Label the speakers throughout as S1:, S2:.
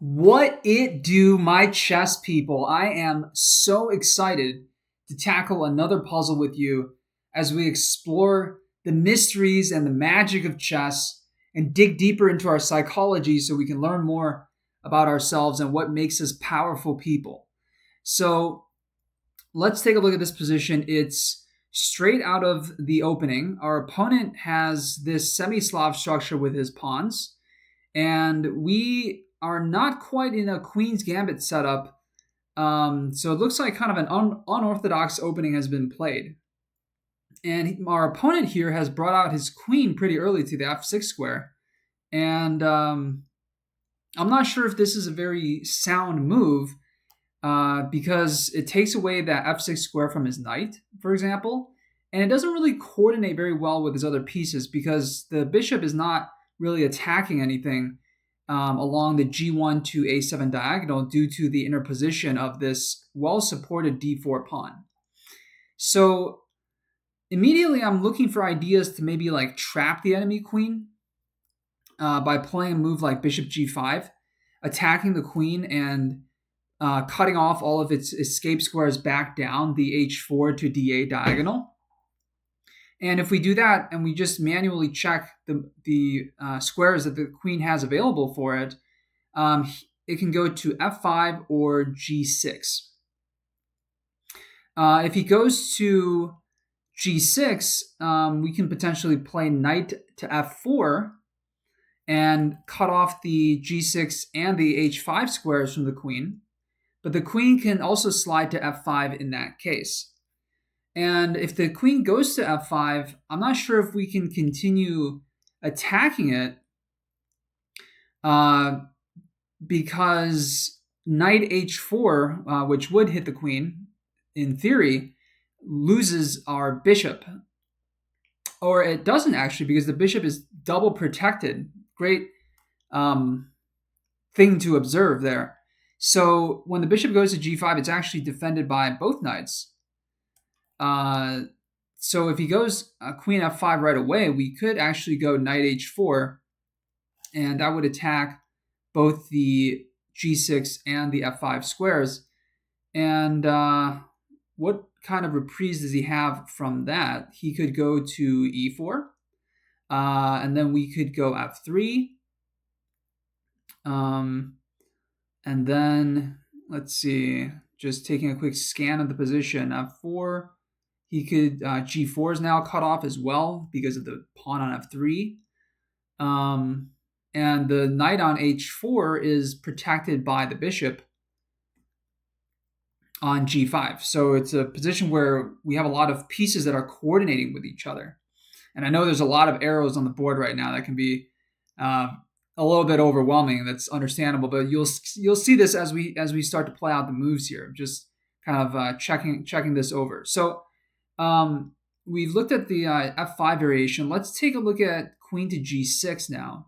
S1: What it do, my chess people? I am so excited to tackle another puzzle with you as we explore the mysteries and the magic of chess and dig deeper into our psychology so we can learn more about ourselves and what makes us powerful people. So let's take a look at this position. It's straight out of the opening. Our opponent has this semi-Slav structure with his pawns, and we are not quite in a Queen's Gambit setup. So it looks like kind of an unorthodox opening has been played. And our opponent here has brought out his queen pretty early to the f6 square. And I'm not sure if this is a very sound move because it takes away that f6 square from his knight, for example. And it doesn't really coordinate very well with his other pieces because the bishop is not really attacking anything along the g1 to a7 diagonal due to the interposition of this well-supported d4 pawn. So immediately I'm looking for ideas to maybe like trap the enemy queen by playing a move like bishop g5, attacking the queen and cutting off all of its escape squares back down the h4 to d8 diagonal. And if we do that and we just manually check the squares that the queen has available for it, it can go to f5 or g6. If he goes to g6, we can potentially play knight to f4 and cut off the g6 and the h5 squares from the queen. But the queen can also slide to f5 in that case. And if the queen goes to f5, I'm not sure if we can continue attacking it because knight h4, which would hit the queen in theory, loses our bishop. Or it doesn't actually, because the bishop is double protected. Great thing to observe there. So when the bishop goes to g5, it's actually defended by both knights. So if he goes queen f5 right away, we could actually go knight h4, and that would attack both the g6 and the f5 squares. And what kind of reprise does he have from that? He could go to e4, and then we could go f3. And then, let's see, just taking a quick scan of the position, f4. He could, g4 is now cut off as well because of the pawn on f3. And the knight on h4 is protected by the bishop on g5. So it's a position where we have a lot of pieces that are coordinating with each other. And I know there's a lot of arrows on the board right now that can be a little bit overwhelming. That's understandable, but you'll see this as we start to play out the moves here. Just kind of checking this over. So we've looked at the f5 variation. Let's take a look at queen to g6 now.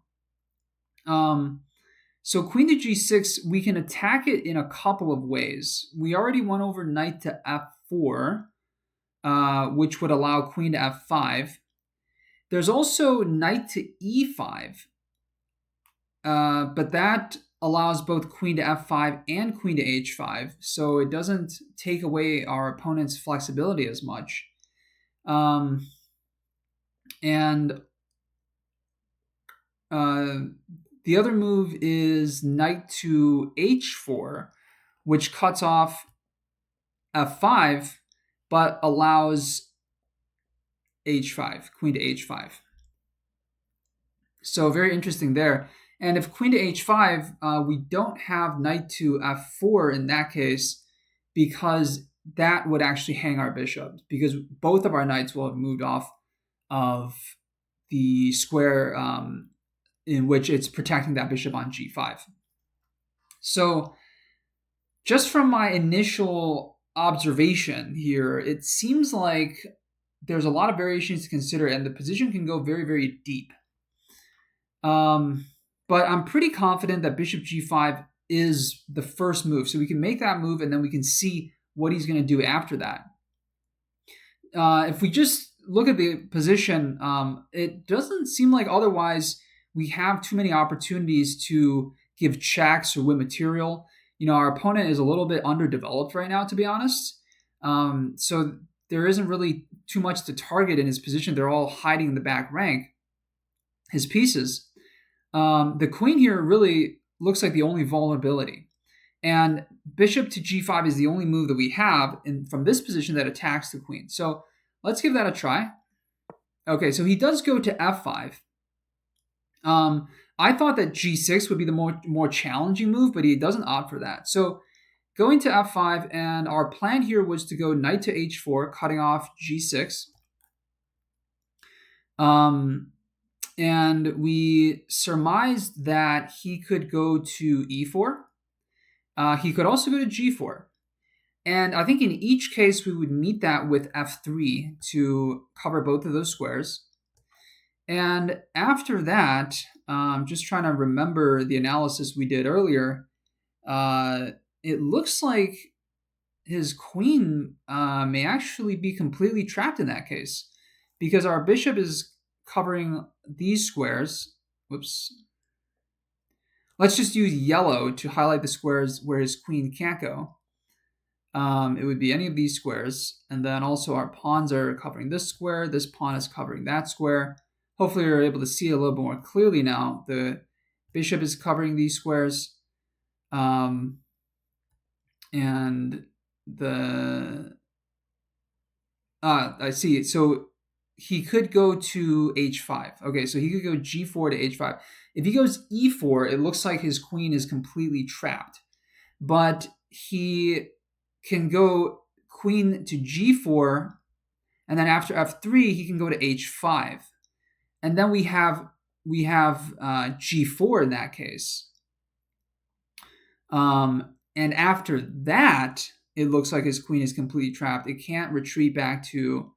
S1: So queen to g6, we can attack it in a couple of ways. We already went over knight to f4, which would allow queen to f5. There's also knight to e5, but that allows both queen to f5 and queen to h5, so it doesn't take away our opponent's flexibility as much. The other move is knight to h4, which cuts off f5, but allows h5, queen to h5. So very interesting there. And if queen to h5, we don't have knight to f4 in that case, because that would actually hang our bishop, because both of our knights will have moved off of the square in which it's protecting that bishop on g5. So just from my initial observation here, it seems like there's a lot of variations to consider, and the position can go very, very deep. But I'm pretty confident that bishop g5 is the first move. So we can make that move, and then we can see what he's going to do after that. If we just look at the position, it doesn't seem like otherwise we have too many opportunities to give checks or win material. Our opponent is a little bit underdeveloped right now, to be honest. So there isn't really too much to target in his position. They're all hiding in the back rank, his pieces. The queen here really looks like the only vulnerability. And bishop to g5 is the only move that we have from this position that attacks the queen. So let's give that a try. Okay, so he does go to f5. I thought that g6 would be the more challenging move, but he doesn't opt for that. So going to f5, and our plan here was to go knight to h4, cutting off g6. And we surmised that he could go to e4. He could also go to g4. And I think in each case, we would meet that with f3 to cover both of those squares. And after that, just trying to remember the analysis we did earlier, it looks like his queen may actually be completely trapped in that case, because our bishop is covering these squares. Whoops. Let's just use yellow to highlight the squares where his queen can't go. It would be any of these squares. And then also our pawns are covering this square. This pawn is covering that square. Hopefully you're able to see a little bit more clearly now. The bishop is covering these squares. And I see it. So he could go to h5. Okay, so he could go g4 to h5. If he goes e4, it looks like his queen is completely trapped. But he can go queen to g4, and then after f3, he can go to h5. And then we have g4 in that case. And after that, it looks like his queen is completely trapped. It can't retreat back to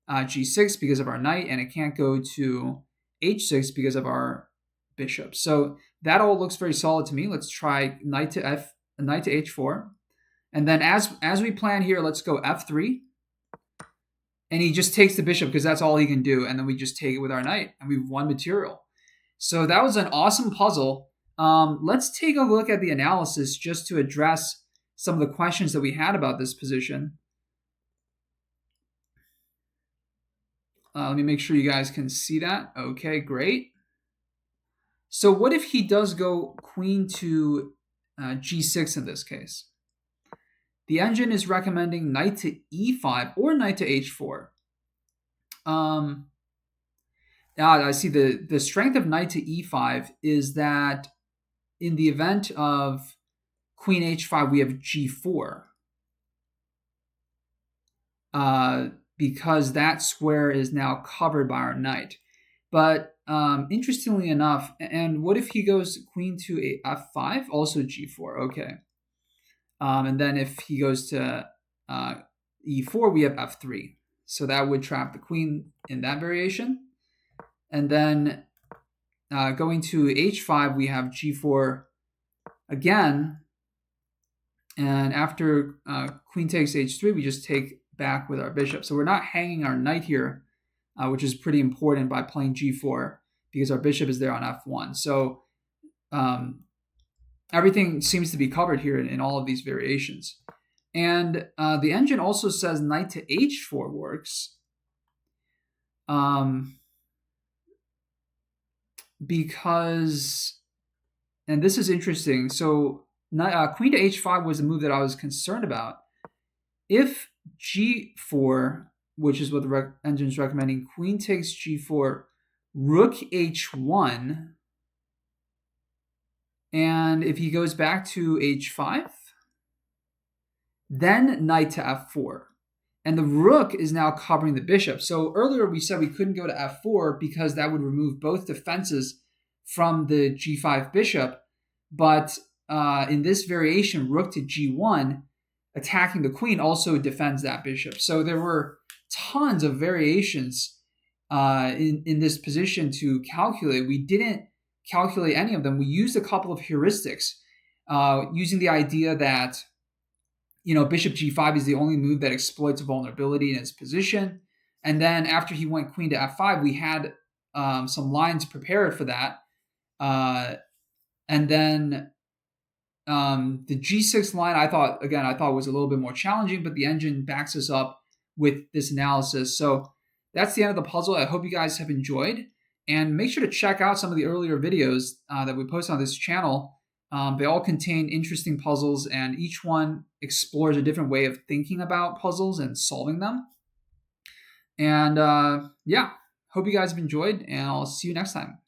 S1: g6 because of our knight, and it can't go to h6 because of our bishop. So that all looks very solid to me. Let's try knight to h4. And then as we plan here, let's go f3. And he just takes the bishop because that's all he can do. And then we just take it with our knight, and we've won material. So that was an awesome puzzle. Let's take a look at the analysis just to address some of the questions that we had about this position. Let me make sure you guys can see that. Okay, great. So what if he does go queen to g6 in this case? The engine is recommending knight to e5 or knight to h4. I see the strength of knight to e5 is that in the event of queen h5, we have g4. Because that square is now covered by our knight. But interestingly enough, and what if he goes queen to f5, also g4? Okay. And then if he goes to e4, we have f3. So that would trap the queen in that variation. And then going to h5, we have g4 again. And after queen takes h3, we just take back with our bishop. So we're not hanging our knight here, which is pretty important by playing g4 because our bishop is there on f1. So everything seems to be covered here in all of these variations. And the engine also says knight to h4 works because, and this is interesting, so queen to h5 was the move that I was concerned about. If g4, which is what the engine is recommending, queen takes g4, rook h1, and if he goes back to h5, then knight to f4. And the rook is now covering the bishop. So earlier we said we couldn't go to f4 because that would remove both defenses from the g5 bishop. But in this variation, rook to g1, attacking the queen also defends that bishop. So there were tons of variations in this position to calculate. We didn't calculate any of them. We used a couple of heuristics using the idea that bishop g5 is the only move that exploits a vulnerability in his position. And then after he went queen to f5, we had some lines prepared for that. And then the G6 line, I thought was a little bit more challenging, but the engine backs us up with this analysis. So that's the end of the puzzle. I hope you guys have enjoyed. And make sure to check out some of the earlier videos that we post on this channel. They all contain interesting puzzles, and each one explores a different way of thinking about puzzles and solving them. And yeah, hope you guys have enjoyed, and I'll see you next time.